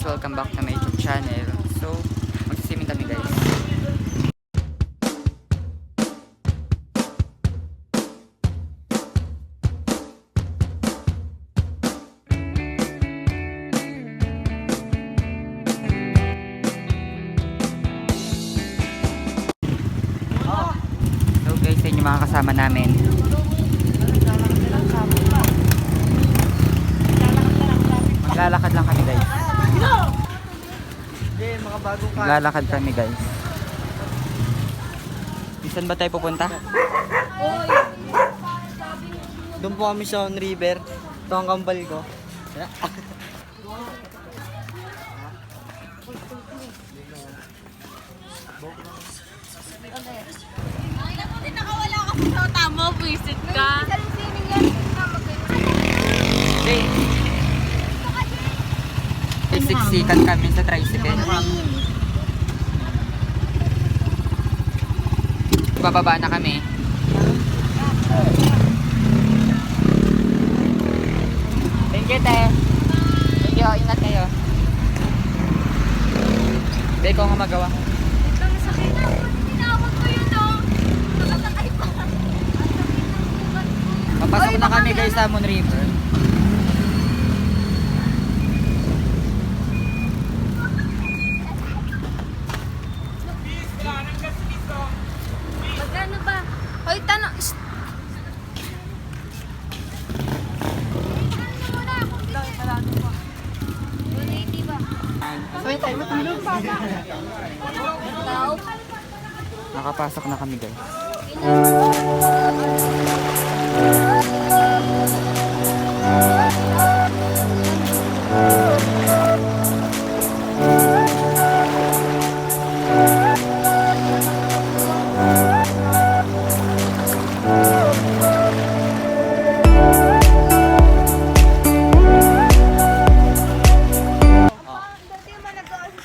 welcome back to my YouTube channel. So, magsiswimming kami guys. So guys, yun yung mga kasama namin. Maglalakad lang kami guys. Maglalakad kami guys. Saan ba tayo pupunta? Doon po kami sa River. Ito ang kambal ko. Nakawala ka sa tamo, visit ka. Siksikan kami sa tricycle. Bababa na kami. Thank you, te. Thank you. Ingat kayo. Hindi ko nga magawa. Ito, masakit na. Tinawag ko yun, no? Nakasakay pa. Papasok na kami guys sa Moon River. Magkano ba? Hoy, tanong. Nakapasok na kami guys.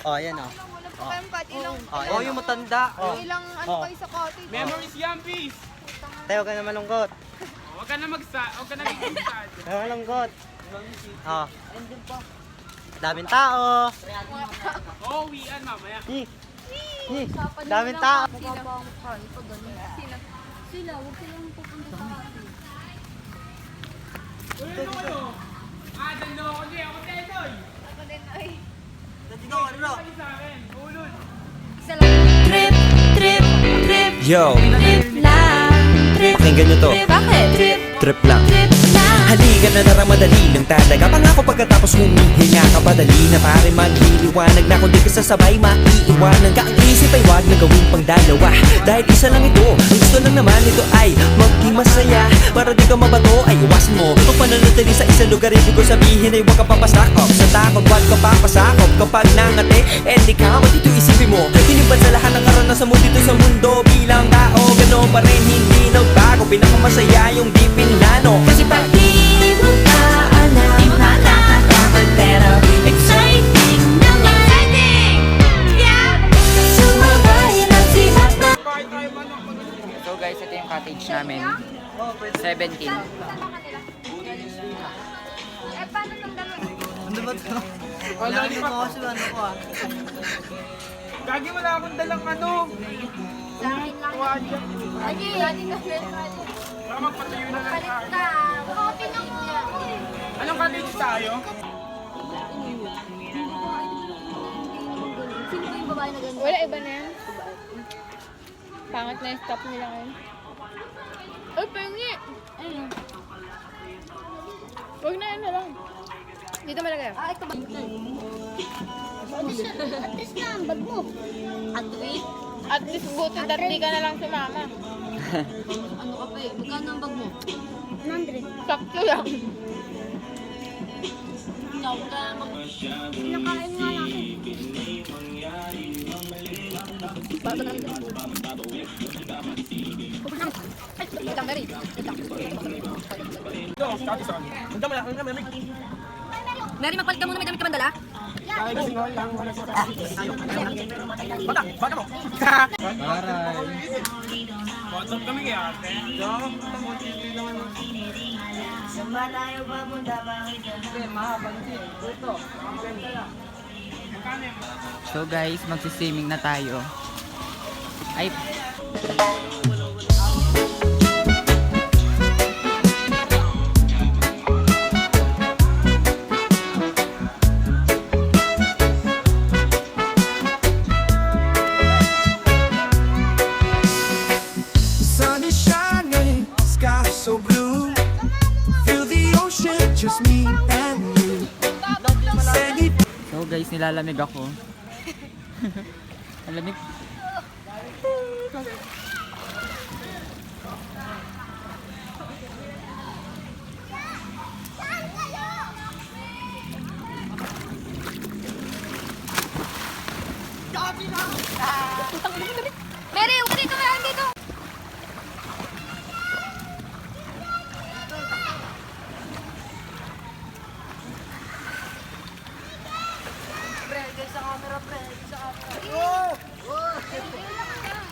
Oh, ayan oh. Oh, yung matanda. Ilang ano kayo sa cottage? Memories yan, peace! Tayo, huwag ka na malungkot. Huwag ka na huwag ka na mag-sad. Huwag ka na malungkot. Oh. Daming tao. Oo, uwian mamaya. Daming tao. Sila, huwag silang pupunta sa atin. Ulo mo ano? Dalo ko niya. Ako Tenoy. Ako din, ay. Ano sa akin? Ulod. Isa lang. Trip, trip, trip, Yo, trip lang. Trip, pakinggan nyo to. trip, bakit? Trip, Trip lang. trip lang. Halika na naramadali ng talaga. Pangako pagkatapos humihinga ka padali na pare magliliwanag na kung di ka sasabay maiiwanan ka. Ang isip ay wag na gawin pang dalawa dahil isa lang ito. Ang gusto lang naman ito ay maging masaya. Para di ka mabato ay iwasan mo kung pananatili sa isang lugar. Ibig ko sabihin ay huwag ka papasakop sa takot, wag ka papasakop. Kapag nangate, di ka matito isipin mo. Tinipan sa lahat ng karanasan mo dito sa mundo. Bilang tao, gano'n pa rin hindi nagbago. Pinakamasaya yung di pinlano. Kasi pag di mo ka alam, nakakatakot pero exciting naman. Exciting! Yeah! Sumabay lang silat na. So guys, ito yung cottage namin. 17. Eh, paano nung dalawa? Ano ba ito? Lagi mo ako sila ano ko ah. Gagi, wala akong dalang ano. Dahil lang. Lagi, lagi ka Baka magpatayo na lang palit tayo. ka. Copy na mo. Anong cottage tayo? Sino ba yung babae na ganun? Wala, iba na yan. Pangat na yung stop nila ngayon. Ay, pengi! Huwag na yan na lang. Dito malagay. Ah, ito ba? At least na, ang bag mo. At wait. At least buti that di ka na lang sumama. Ano ka pa eh? Magkano ang bag mo? 100. Sakto lang. Ikaw ka mag... Pinakain nga natin. Bago na rin. Itang na rin. Mary, magpalit ka muna. May damit ka man dala? What's up kami kaya ate? So guys, magsiswimming na tayo. Ay, Sun is shining, sky so blue. Feel the ocean, just me and you. Sandy so guys, nilalamig ako. Ang lamig. Mary, huwag dito, meron dito.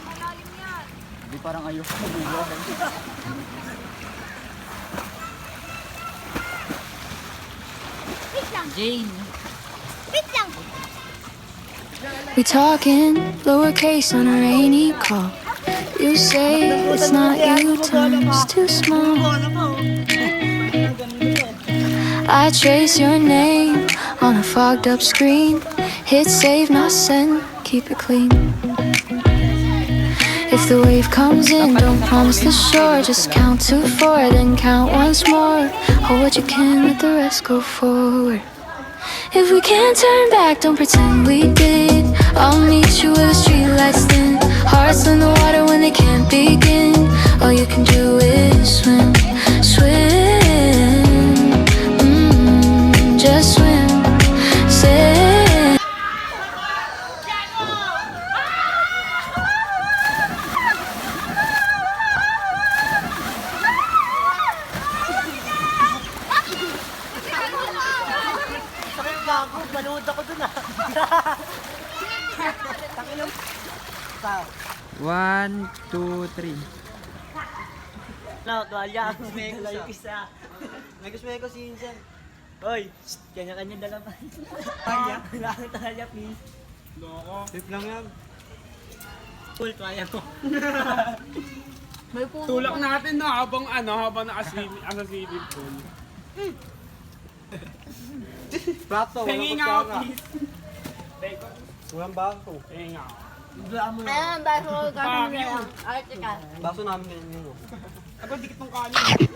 Malalim yan. Hindi parang ayoko mabubuhay. Wait lang, Jane! wait lang. We talking lowercase on a rainy call. You say it's not you, time's too small. I trace your name on a fogged up screen. Hit save, not send, keep it clean. If the wave comes in, don't promise the shore. Just count to 4, then count once more. Hold what you can, let the rest go forward. If we can't turn back, don't pretend we did. I'll meet you where the streetlights thin. Hearts in the water when they can't begin. All you can do is swim, swim. Just swim, swim. Gago, manood ako dun ah. 1, 2, 3. No, tuwalya. Dala yung isa. Megos si Insan. Hoy, kanya-kanya dala pa. Tuwalya, wala kang tuwalya, please. Loko. Tip lang yan. Full tuwalya mo. Tulak natin no, habang naka-swimming pool. Plato, Tingin nga ako, please. Walang baso. Tingin nga ako. Ayan, baso ko Fuck you. Article. Baso namin ganyan yun. Ako, dikit ng kanin.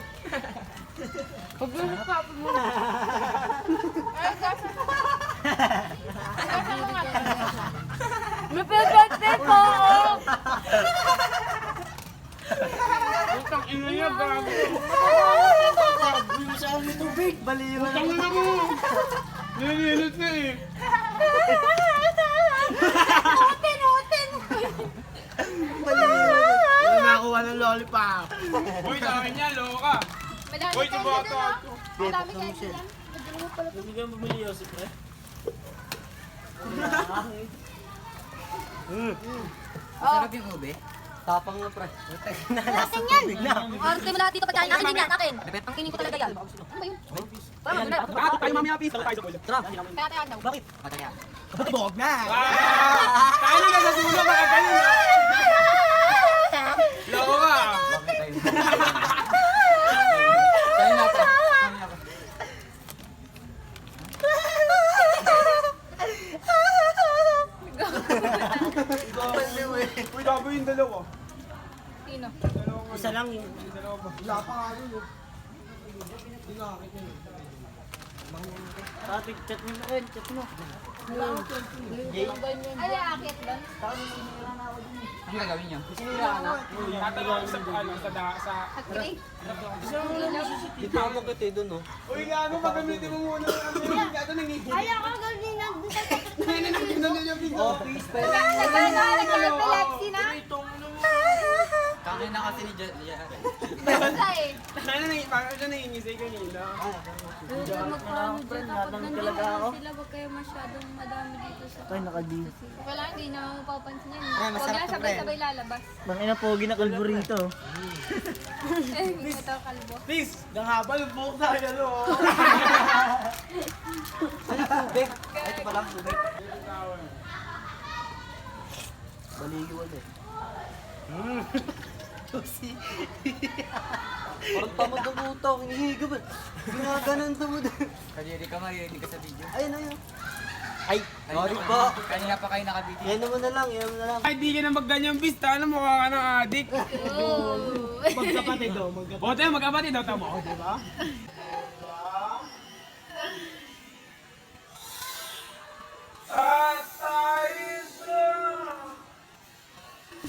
May pwede po. Utang ina niya, gago. Sa ang tubig, baliw Utang ina mo. Nililot na eh. Wala nakuha ng lollipop. Uy, dami niya, loka. Madami Uy, kayo diba dyan, ito? no? Madami kayo dyan. Hindi ka bumili, Yosef, eh? Sarap yung ube. Tapang na, pre. Akin yan. Arte mo lahat dito pagkain. Akin din yan, akin. Ang tingin ko talaga yan. Ano ba yun? Parang maganda. Bakit tayo mamaya, please? Tayo sa pool. Tara. Kaya tayo daw. Bakit? Pataya. Bog na! Tayo na sa dulo, baka ganun. Loko ka. Kain natin. Uy, gago yung dalawa. Sino? Isa lang yun. Sabi, chat mo na rin, chat mo. Ay, akit doon. Ano gagawin niyo? Tatanong sa sa... Agri. Dito ako kita doon, no? Uy, gago, magamitin mo muna. Gago, nangihin. Ay, ako gawin lang. Nangihin na niya, please. Office, pero... Nagkano, nagkano, Lexi na? Kang Akin na kasi ni Jan. Wala eh. Parang siya nangingisay kanina. Huwag kayo magpaano dyan kapag nandito na sila. Huwag kayo masyadong madami dito sa... Ay, nakadi. Okay lang, hindi na mapapansin yan. Ay, Huwag masarap yan to, sabay-sabay lalabas. Bang ina pogi na kalbo rito. Ito kalbo. Please, ganghabal, buhok tayo no. Tubig. Ay, ito pala tubig. Baligiwan eh. Susi. Parang tamad ang utang. Hinihiga ba? Ginaganan tamad. Kadiri ka, marinig ka sa video. Ayun, ayun. Ay, sorry po. Kanina pa kayo nakabiti. Yan naman na lang, yan naman na lang. Ay, di ka na magganyang bista. Ano mukha ka ng adik? Magkapatid daw, magkapatid. O, tayo magkapatid daw. Tama ko, di ba?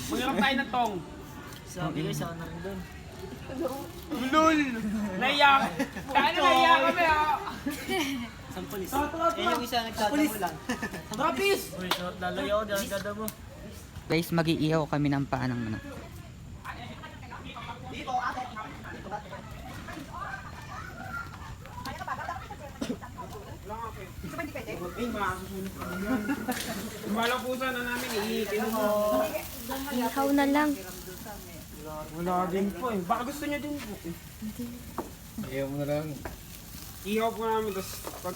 Maghanap tayo ng tong. Sabi ko, isa ka na rin doon. Lul! Naiyak! Kaya naiyak kami ha! Isang polis. Eh, yung isa nagtatamo lang. Rapis! Uy, sunod lalayo ako, diyan ganda mo. Guys, mag-iihaw kami ng paa ng manok. Malapusan na namin, iitin mo. Ikaw na lang. Wala din po eh. Baka gusto niya din po eh. Ihaw mo na lang. Ihaw po namin, tapos pag...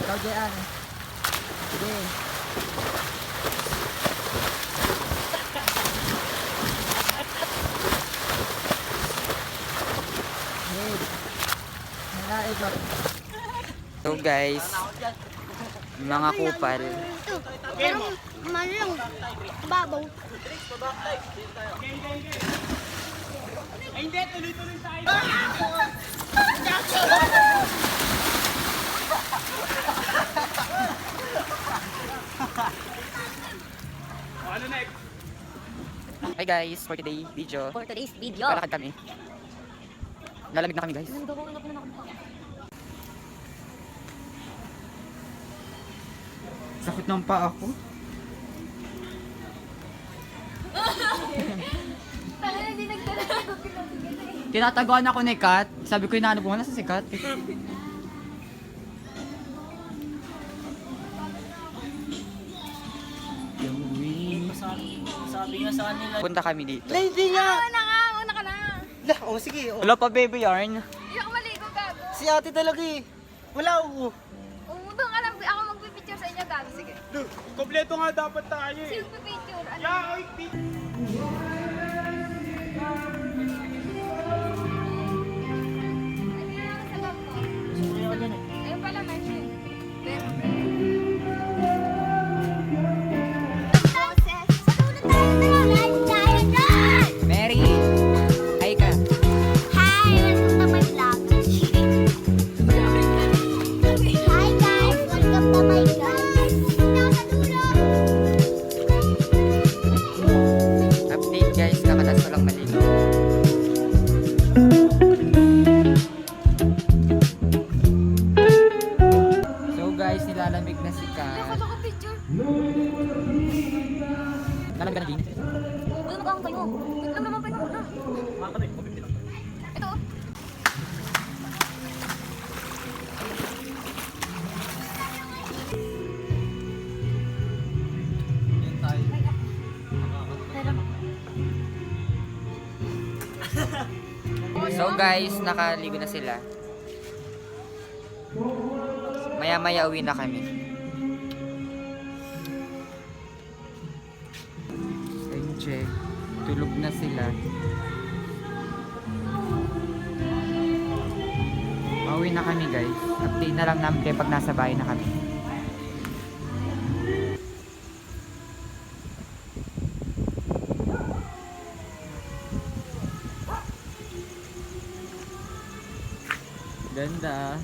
Ikaw dyan. Sige. So guys, mga kupal. Pero man lang. Babaw. Ay hindi, tuloy-tuloy tayo. Ano next? Hi guys, for today video. For today's video. Lalakad kami. Lalamig na kami guys. Sakit ng paa ko. Hindi nagdala. Tinataguan ako ni Kat. Sabi ko inaano ko, nasa si Kat. Sabi nga sa kanila. Punta kami dito. Hindi nga! Una ka na. Lah, oh sige. Oh. Wala pa baby yarn. Hindi ako maligo, gago. Si ate talaga eh. Wala oh. Umudong ka lang. Ako magpipicture sa inyo, gago. Sige. Kompleto nga dapat tayo eh. Sige, picture. Ano? Yeah, oy, Ayun pala, Marshall. Mary! Hi ka. Hi, welcome to my vlog. Hi guys, welcome to my vlog. Update guys, kakatas ko lang maligo. So guys, nilalamig na si Kat. Ako picture. Lalamig ka na din. Buto mag-ahong kayo. Wait lang naman pa ito. Ito. So guys, nakaligo na sila. Maya-maya uwi na kami. Enche, tulog na sila. Pauwi na kami guys. Update na lang namin kayo pag nasa bahay na kami. Ganda.